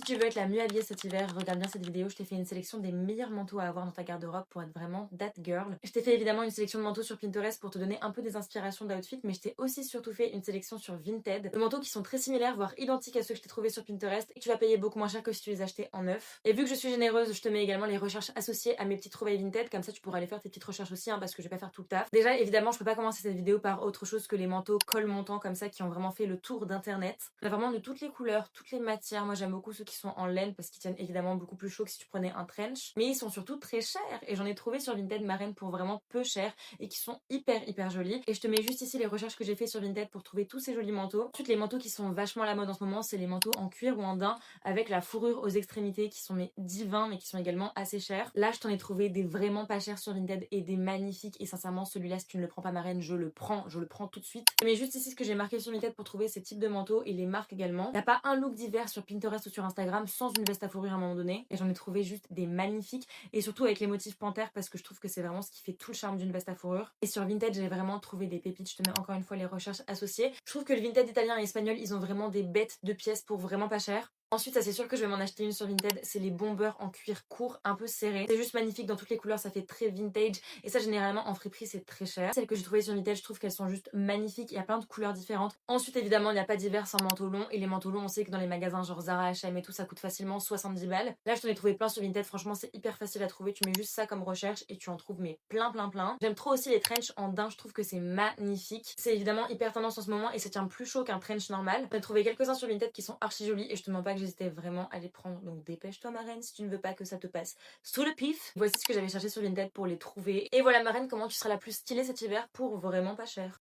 tu veux être la mieux habillée cet hiver, regarde bien cette vidéo, je t'ai fait une sélection des meilleurs manteaux à avoir dans ta garde-robe pour être vraiment that girl. Je t'ai fait évidemment une sélection de manteaux sur Pinterest pour te donner un peu des inspirations d'outfit, mais je t'ai aussi surtout fait une sélection sur Vinted de manteaux qui sont très similaires, voire identiques à ceux que je t'ai trouvés sur Pinterest et que tu vas payer beaucoup moins cher que si tu les achetais en neuf. Et vu que je suis généreuse, je te mets également les recherches associées à mes petites trouvailles Vinted, comme ça tu pourras aller faire tes petites recherches aussi, parce que je vais pas faire tout le taf. Déjà, évidemment, je peux pas commencer cette vidéo par autre chose que les manteaux col montant comme ça qui ont vraiment fait le tour d'internet. On a vraiment de toutes les couleurs, toutes les matières. Moi, j'aime beaucoup ceux qui sont en laine parce qu'ils tiennent évidemment beaucoup plus chaud que si tu prenais un trench. Mais ils sont surtout très chers et j'en ai trouvé sur Vinted ma reine pour vraiment peu cher et qui sont hyper jolis. Et je te mets juste ici les recherches que j'ai fait sur Vinted pour trouver tous ces jolis manteaux. Ensuite, les manteaux qui sont vachement à la mode en ce moment, c'est les manteaux en cuir ou en daim avec la fourrure aux extrémités qui sont mais divins mais qui sont également assez chers. Là, je t'en ai trouvé des vraiment pas chers sur Vinted et des magnifiques. Et sincèrement, celui-là, si tu ne le prends pas ma reine, je le prends tout de suite. Mais juste ici ce que j'ai marqué sur Vinted pour trouver ces types de manteaux et les marques également. Y a pas un look d'hiver sur Pinterest ou sur Instagram sans une veste à fourrure à un moment donné. Et j'en ai trouvé juste des magnifiques. Et surtout avec les motifs panthères parce que je trouve que c'est vraiment ce qui fait tout le charme d'une veste à fourrure. Et sur Vinted, j'ai vraiment trouvé des pépites. Je te mets encore une fois les recherches associées. Je trouve que le Vinted italien et espagnol, ils ont vraiment des bêtes de pièces pour vraiment pas cher. Ensuite, ça c'est sûr que je vais m'en acheter une sur Vinted, c'est les bombers en cuir court, un peu serré. C'est juste magnifique dans toutes les couleurs, ça fait très vintage. Et ça, généralement, en friperie, c'est très cher. Celles que j'ai trouvées sur Vinted, je trouve qu'elles sont juste magnifiques. Il y a plein de couleurs différentes. Ensuite, évidemment, il n'y a pas d'hiver sans manteau long. Et les manteaux longs, on sait que dans les magasins genre Zara, H&M et tout, ça coûte facilement 70 balles. Là, je t'en ai trouvé plein sur Vinted. Franchement, c'est hyper facile à trouver. Tu mets juste ça comme recherche et tu en trouves mais plein. J'aime trop aussi les trench en daim. Je trouve que c'est magnifique. C'est évidemment hyper tendance en ce moment et ça tient plus chaud qu'un trench normal. J'en ai trouvé quelques-uns sur Vinted qui sont archi jolis et je te mens pas que j'hésitais vraiment à les prendre. Donc dépêche-toi, ma reine, si tu ne veux pas que ça te passe sous le pif. Voici ce que j'avais cherché sur Vinted pour les trouver. Et voilà, ma reine, comment tu seras la plus stylée cet hiver pour vraiment pas cher.